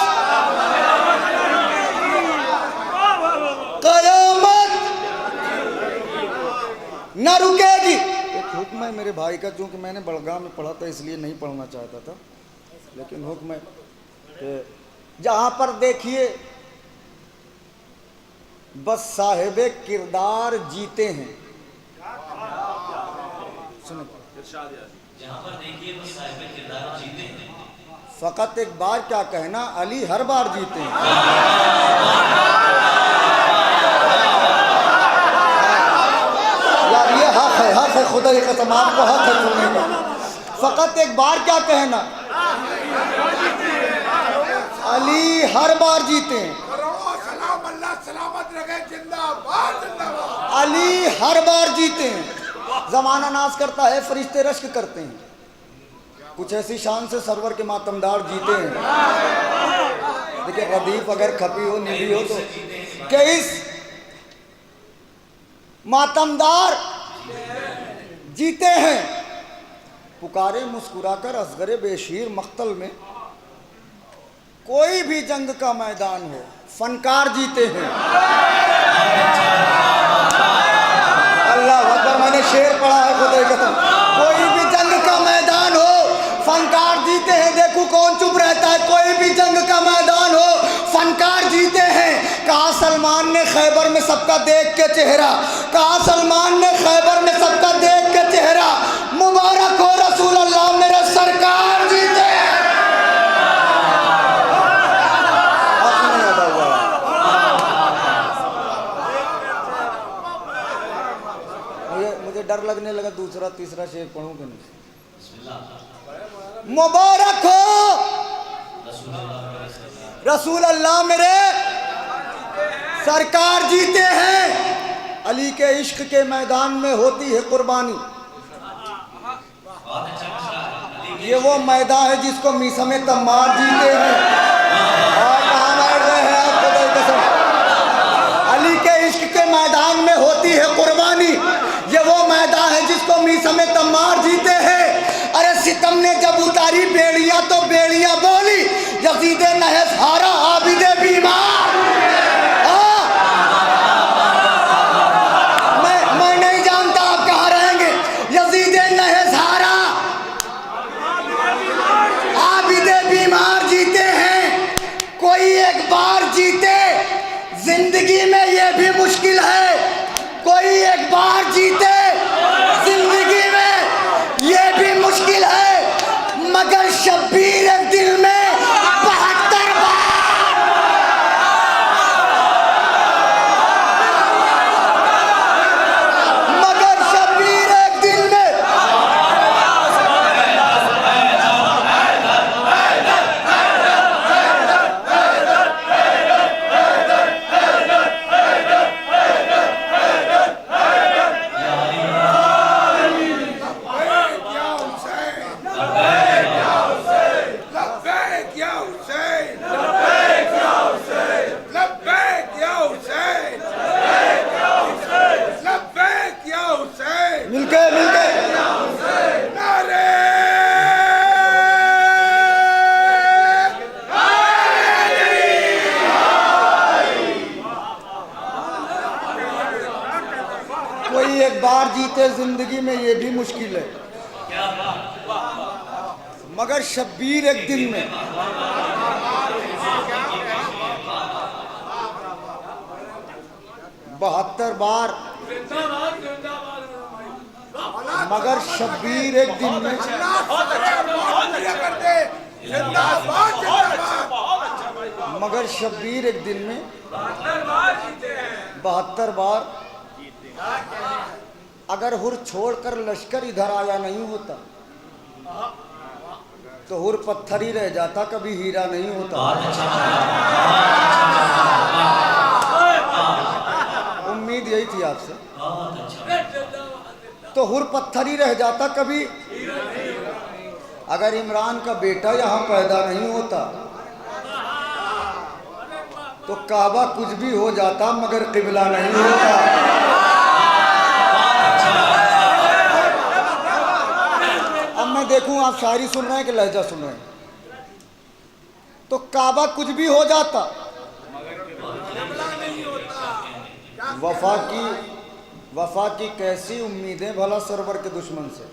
कयामत न रुकेगी। एक हुक्म है मेरे भाई का, चूंकि मैंने बड़गांव में पढ़ा था इसलिए नहीं पढ़ना चाहता था, लेकिन हुक्म है कि जहाँ पर देखिए बस साहिबे किरदार जीते हैं, सुनो। जहाँ पर देखिए तो साहिब किरदार जीते हैं। फकत एक बार क्या कहना, अली हर बार जीते हैं। यार ये हक है, खुदा की कसम आपको हक है सुनने का। फकत एक बार क्या कहना, अली हर बार जीते हैं। अली हर बार जीते हैं। जमाना नाज करता है, फरिश्ते रश्क करते हैं, कुछ ऐसी शान से सरवर के मातमदार जीते हैं। देखिए रदीफ अगर खपी हो निभी हो तो क्या इस मातमदार जीते हैं। पुकारे मुस्कुराकर असगरे बेशीर मख्तल में, कोई भी जंग का मैदान हो फनकार जीते हैं। अल्लाह अकबर, मैंने शेर पढ़ा है खुदा की कसम। कोई भी जंग का मैदान हो फनकार जीते हैं। देखो कौन चुप रहता है। कोई भी जंग का मैदान हो फनकार जीते हैं। कहा सलमान ने खैबर में सबका देख के चेहरा, कहा सलमान ने खैबर में सबका देख के चेहरा, मुबारक हो रसूल अल्लाह मेरे सरकार जीते हैं। मुझे डर लगने लगा दूसरा तीसरा शेर पढ़ूं कि नहीं। मुबारक हो रसूल अल्लाह मेरे सरकार जीते हैं। अली के इश्क के मैदान में होती है कुर्बानी। ये वो मैदान है जिसको मीसम तम्मार जीते हैं। और कहाँ बैठ गए हैं आप खुदा की कसम। अली के इश्क के मैदान में होती है कुर्बानी। ये वो मैदान है जिसको मीसम तम्मार जीते हैं। अरे सितम ने जब उतारी बेड़ियां तो बेड़ियां बोली, यजीद नहस हारा आबिदे बीमार। मैं नहीं जानता आप कहाँ रहेंगे। यजीद नहस हारा आबिदे बीमार जीते हैं। कोई एक बार जीते जिंदगी में ये भी मुश्किल है। कोई एक बार जीते जिंदगी में ये भी मुश्किल है, मगर शब्बीर एक दिल में 72 बार। मगर शब्बीर एक दिल में बार जीते जिंदगी में ये भी मुश्किल है, मगर शब्बीर एक दिन में बहत्तर बार, मगर शब्बीर एक दिन में मगर शब्बीर एक दिन में 72 बार। अगर हुर छोड़कर लश्कर इधर आया नहीं होता तो हुर पत्थर ही रह जाता, कभी हीरा नहीं होता। उम्मीद यही थी आपसे। तो हुर पत्थर ही रह जाता कभी। अगर इमरान का बेटा यहाँ पैदा नहीं होता तो काबा कुछ भी हो जाता, मगर किबला नहीं होता। अब मैं देखूं आप शायरी सुन रहे हैं कि लहजा सुन रहे हैं। तो काबा कुछ भी हो जाता, वफा की कैसी उम्मीदें भला सरवर के दुश्मन से।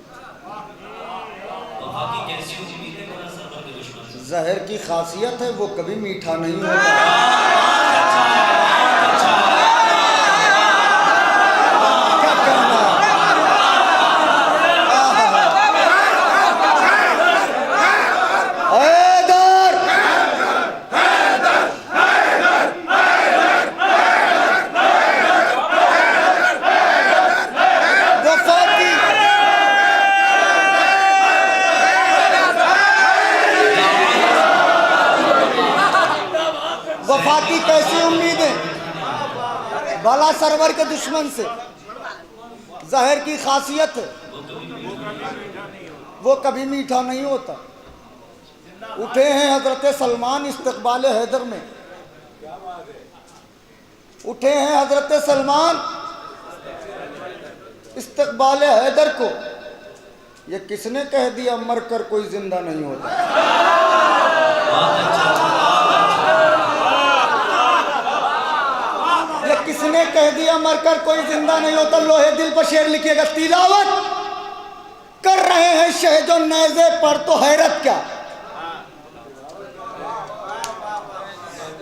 जहर की खासियत है वो कभी मीठा नहीं होता। क्या कहना वफा की कैसी उम्मीदें, भला सरवर के दुश्मन से जहर की खासियत है, वो कभी मीठा नहीं होता। उठे हैं हजरत सलमान इस्तकबाल हैदर में, उठे हैं हजरत सलमान इस्तकबाल हैदर को। ये किसने कह दिया मरकर कोई जिंदा नहीं होता? ये किसने कह दिया मरकर कोई जिंदा नहीं होता? लोहे दिल पर शेर लिखिएगा, तिलावत कर रहे हैं शहजो नेज़े पर तो हैरत क्या,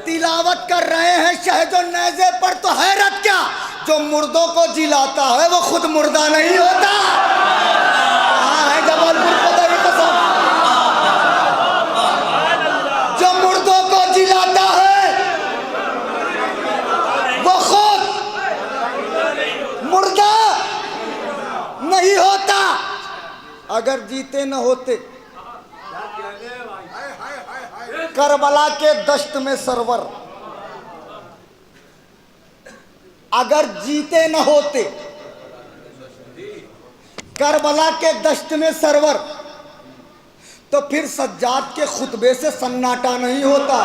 तिलावत कर रहे हैं शहजो नेज़े पर तो हैरत क्या, जो मुर्दों को जिलाता है वो खुद मुर्दा नहीं होता। हाँ है जबलपुर खुदा की कसम, जो मुर्दों को जिलाता है वो खुद मुर्दा नहीं होता। अगर जीते न होते करबला के दश्त में सरवर, अगर जीते न होते करबला के दश्त में सरवर, तो फिर सज्जाद के खुतबे से सन्नाटा नहीं होता।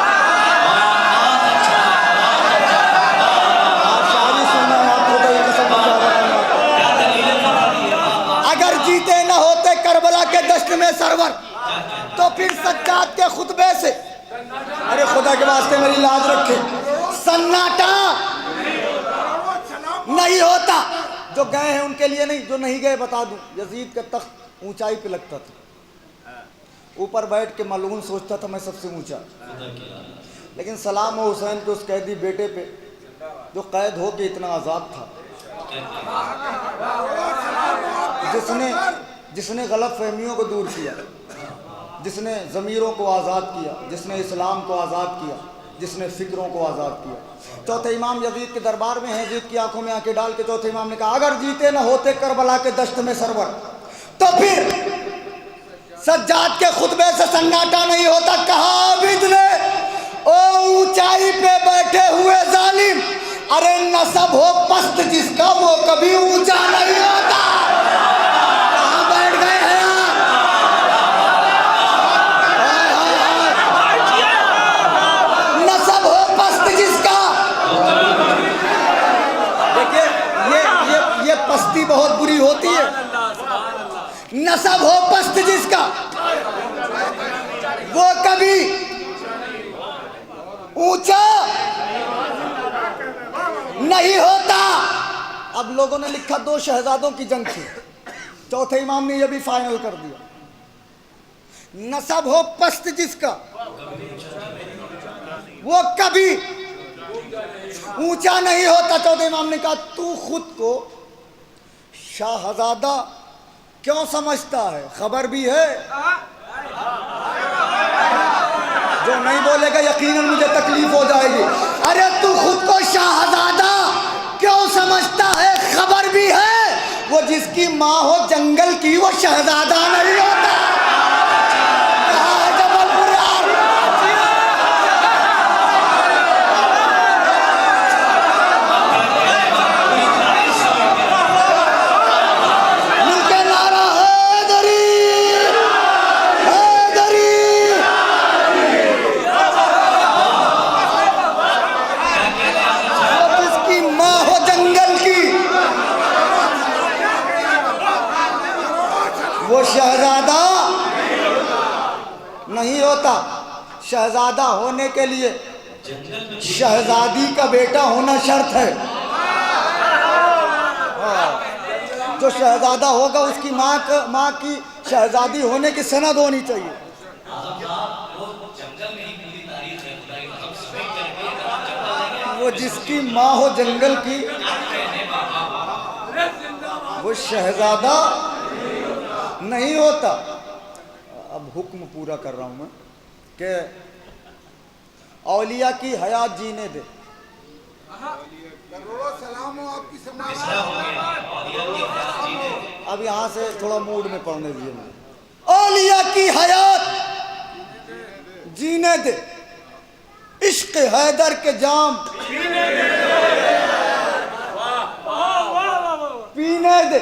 अगर जीते न होते करबला के दश्त में सरवर, तो फिर सज्जाद के खुतबे से, अरे खुदा के वास्ते मेरी लाज रखे, सन्नाटा नहीं होता। जो गए हैं उनके लिए नहीं, जो नहीं गए बता दूं, यजीद का तख्त ऊंचाई पे लगता था, ऊपर बैठ के मलून सोचता था मैं सबसे ऊंचा, लेकिन सलाम हो हुसैन के उस कैदी बेटे पे जो कैद हो के इतना आज़ाद था, जिसने गलत फहमियों को दूर किया, जिसने ज़मीरों को आज़ाद किया, जिसने इस्लाम को आज़ाद किया, जिसने फ़िक्रों को आज़ाद किया। चौथे इमाम यजीद के दरबार में है, यजीद की आंखों में आंखें डाल के चौथे इमाम ने कहा, अगर जीते न होते करबला के दश्त में सरवर, तो फिर सज्जाद के खुतबे से सन्नाटा नहीं होता। कहा आबिद ने, ओ ऊंचाई पे बैठे हुए जालिम, अरे नसब हो पस्त जिसका वो कभी ऊंचा नहीं होता। कहाँ बैठ गए हैं नसब हो पस्त जिसका। देखिए ये पस्ती बहुत बुरी होती है। नसब हो पस्त जिसका वो कभी ऊंचा नहीं होता। अब लोगों ने लिखा दो शहजादों की जंग थी, चौथे इमाम ने यह भी फाइनल कर दिया, नसब हो पस्त जिसका वो कभी ऊंचा नहीं होता। चौथे इमाम ने कहा, तू खुद को शाहजादा क्यों समझता है? खबर भी है, जो नहीं बोलेगा यकीनन मुझे तकलीफ हो जाएगी। अरे तू खुद को शाहजादा क्यों समझता है? खबर भी है, वो जिसकी माँ हो जंगल की वो शहजादा नहीं होता। जबलपुर यार, मिलके नारा हैदरी हैदरी। जिसकी माँ हो जंगल की वो शहजादा नहीं होता। शहजादा होने के लिए शहजादी का बेटा होना शर्त है। जो शहजादा होगा उसकी माँ की शहजादी होने की सनद होनी चाहिए। वो जिसकी माँ हो जंगल की वो शहजादा नहीं होता। अब हुक्म पूरा कर रहा हूं मैं कि औलिया की हयात जीने दे। अब यहाँ से थोड़ा मूड में पढ़ने दिए मुझे। औलिया की हयात जीने दे, इश्क हैदर के जाम पीने दे।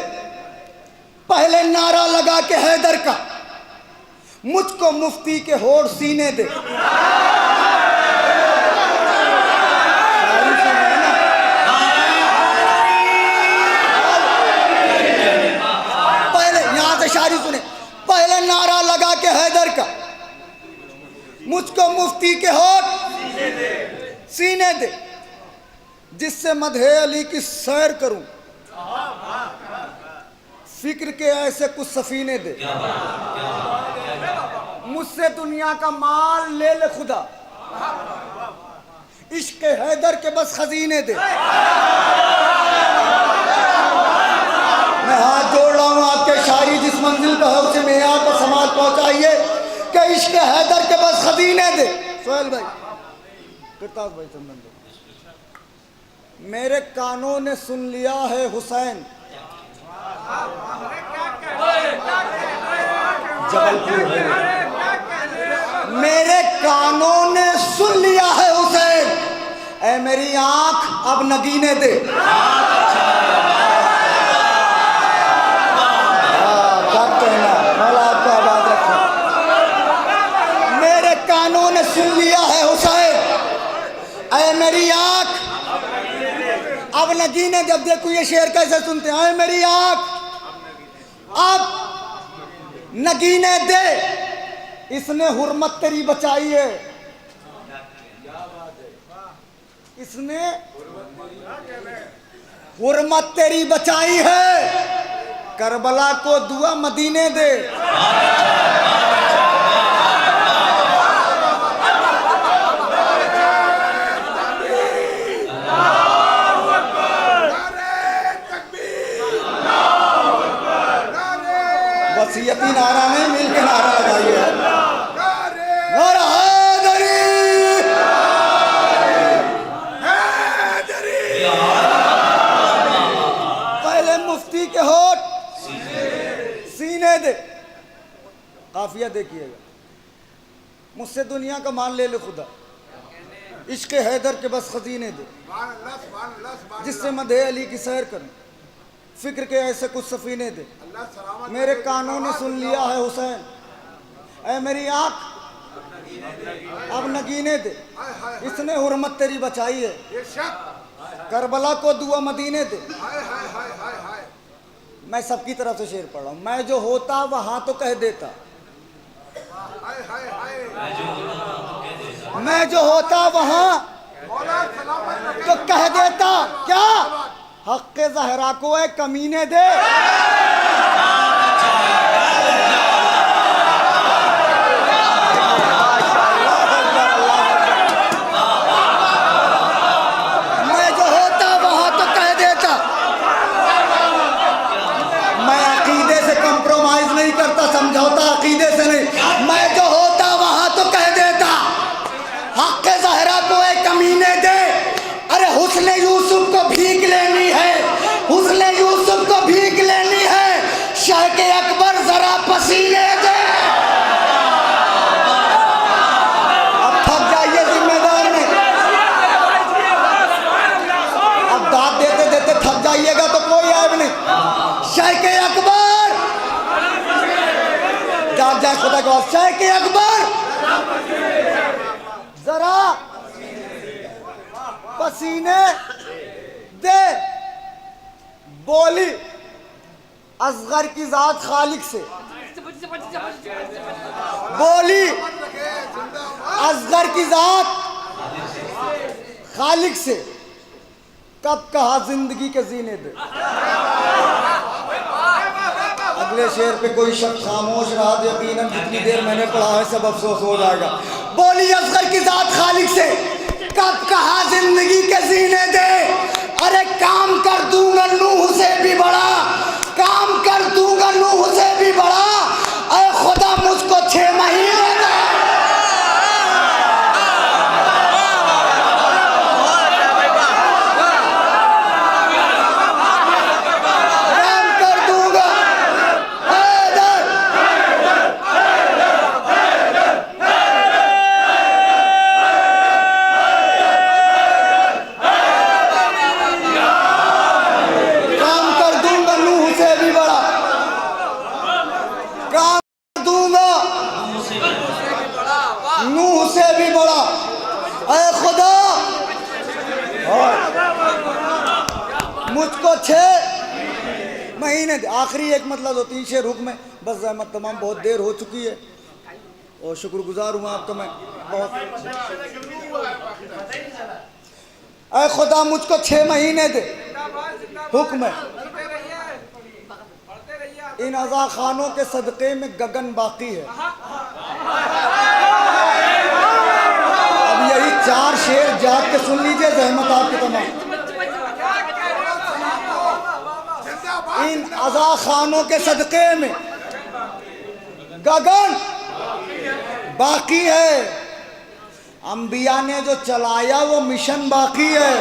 पहले नारा लगा के हैदर का, मुझको मुफ्ती के होठ सीने दे। पहले यहां से शायरी सुने। पहले नारा लगा के हैदर का, मुझको मुफ्ती के होठ सीने दे, जिससे मदहे अली की सैर करूं, फिक्र के ऐसे कुछ सफीने दे। मुझसे दुनिया का माल ले ले खुदा, इश्क हैदर के बस खजीने दे। मैं हाथ जोड़ रहा हूं आपके शायरी जिस मंजिल पर है उसे मेयार पर समाज पहुंचाइए कि इश्क हैदर के बस खजीने दे। सोहेल भाई, किरताज भाई, चंदन भाई, मेरे कानों ने सुन लिया है हुसैन, जबलपुर है। मेरे कानों ने सुन लिया है हुसैन, ऐ मेरी आंख अब नगीने दे। मेरे कानों ने सुन लिया है हुसैन, ऐ मेरी आंख अब नगीने। जब देखो ये शेर कैसे सुनते हैं, मेरी आंख अब नगीने दे, इसने हुर्मत तेरी बचाई है, इसने हुर्मत तेरी बचाई है, करबला को दुआ मदीने दे। वसीयती नारा नहीं, मिल के नारा लगाइए। नारा हैदरी, पहले मुफ्ती के होठ सीने दे। काफिया देखिएगा, मुझसे दुनिया का माल ले ले खुदा, इश्क हैदर के बस खजीने दे, जिससे मदहे अली की सैर करूं, फिक्र के ऐसे कुछ सफीने दे। मेरे कानों ने सुन लिया है हुसैन, ऐ मेरी आंख अब नगीने दे, इसने हुर्मत तेरी बचाई है, करबला को दुआ मदीने दे। मैं सबकी तरफ से शेर पढ़ रहा हूं। मैं जो होता वहां तो कह देता, मैं जो होता वहां तो कह देता, क्या हक़ ज़हरा को है कमीने दे। मैं जो होता वहां तो कह देता, मैं अकीदे से कंप्रोमाइज नहीं करता, समझौता अकीदे से नहीं। मैं जो होता वहां तो कह देता, हक़ ज़हरा को है कमीने दे। अरे हुस्न यूसुफ को भीख लेनी है, हुस्न यूसुफ को भीख लेनी है, शाह के अकबर जरा पसीने दे। अब थक जाइए जिम्मेदार में, अब दाद देते देते थक जाइएगा तो कोई ऐब नहीं। शाह के अकबर, जाग जाए खुदा के बाद, शाह के अकबर जरा पसीने दे। बोली असगर की जात खालिक से, बोली असगर की जात खालिक से, कब कहा जिंदगी के जीने दे। अगले शेर पे कोई शख्स खामोश रहा तो यकीनन जितनी देर मैंने पढ़ा है सब अफसोस हो जाएगा। बोली असगर की जात खालिक से, कब कहा जिंदगी के जीने दे। अरे काम कर दूंगा नूह से भी बड़ा, काम कर दूंगा नूह से भी बड़ा, ऐ खुदा मुझको 6 महीने दे। काम कर दूंगा हैदर। ऐ खुदा मुझको 6 महीने, आखिरी एक मतलब दो 3 शेर हुक्म है, बस रहमत तमाम, बहुत देर हो चुकी है और शुक्रगुजार हूँ आपका मैं बहुत। ऐ खुदा मुझको 6 महीने दे, हुक्म है, इन अज़ा खानों के सदक़े में गगन बाकी है। अब यही 4 शेर जाग के सुन लीजिए, रहमत आपके तमाम। इन अज़ा खानों के सदक़े में गगन बाकी है, अंबिया ने जो चलाया वो मिशन बाकी है।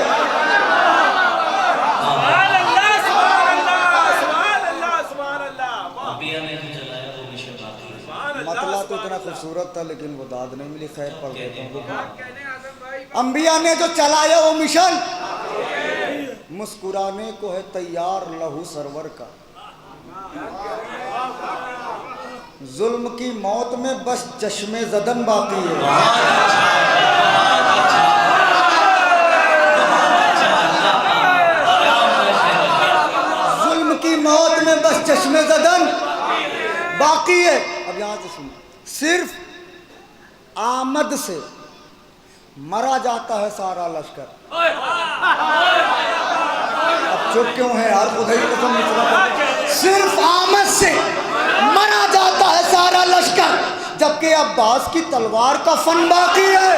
मतला तो इतना खूबसूरत था लेकिन वो दाद नहीं मिली, खैर पढ़ देता हूँ। अंबिया ने जो चलाया वो मिशन, मुस्कुराने को है तैयार लहू सरवर का, जुल्म की मौत में बस चश्मे ज़दन बाकी है। जुल्म की मौत में बस चश्मे ज़दन बाकी है। अब यहाँ से सुनो, सिर्फ आमद से मरा जाता है सारा लश्कर। अब चुप क्यों है यार, खुदा ही कसम नहीं। सिर्फ आमद से मरा जाता है सारा लश्कर, जबकि अब्बास की तलवार का फन बाकी है।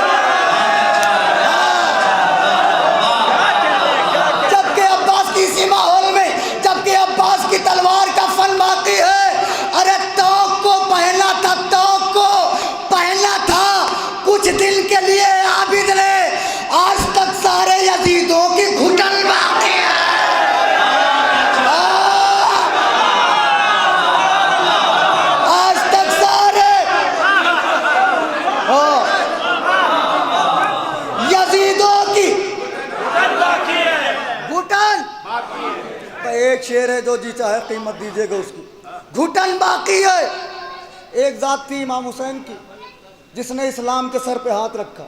जबकि अब्बास की इसी माहौल में, जबकि अब्बास की तलवार का फन बाकी है। अरे तौक को पहना था, तौक को पहना था कुछ दिन के लिए आबिद ने, आज तक सारे यजीदों की घुटन बाकी है। आज तक सारे यजीदों की घुटन, तो एक शेर है जो जी चाहे कीमत दीजिएगा उसकी, घुटन बाकी है। एक जात थी इमाम हुसैन की, जिसने इस्लाम के सर पे हाथ रखा।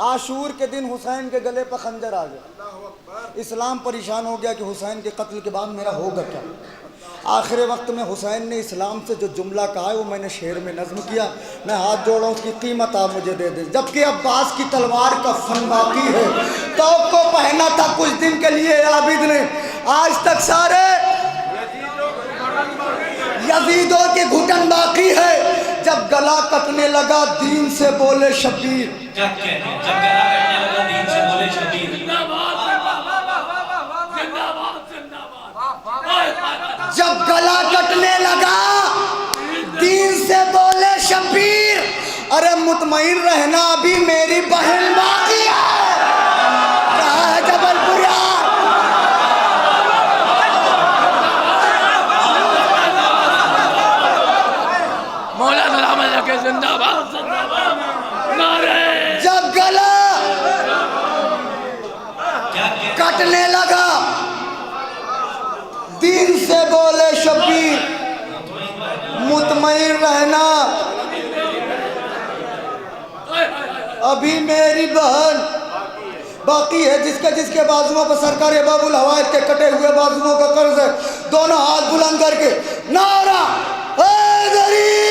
आशूर के दिन हुसैन के गले पर खंजर आ गया। इस्लाम परेशान हो गया कि हुसैन के कत्ल के बाद मेरा होगा क्या। आखिर वक्त में हुसैन ने इस्लाम से जो जुमला कहा है वो मैंने शेर में नज़्म किया, मैं हाथ जोड़ा उसकी कीमत आप मुझे दे दे। जबकि अब्बास की तलवार का फन बाकी है, तौक को पहना था कुछ दिन के लिए आबिद ने, आज तक सारे यजीदों की घुटन बाकी है। जब गला कटने लगा दीन से बोले शबीर, जब गला कटने लगा दीन से बोले शबीर, जब गला कटने लगा दीन से बोले शबीर, अरे मुतमईन रहना अभी मेरी बहन बाकी है। कहा है जबलपुर यार, मौला सलामत रखे, जिंदाबाद जिंदाबाद, नारे। जब गला कटने लगा दीन से बोले शबीर, मुतमईन रहना अभी मेरी बहन बाकी है। जिसके जिसके बाजुओं पर सरकार बाबुल हवायत के कटे हुए बाजुओं का कर्ज है, दोनों हाथ बुलंद करके नारा हैदरी।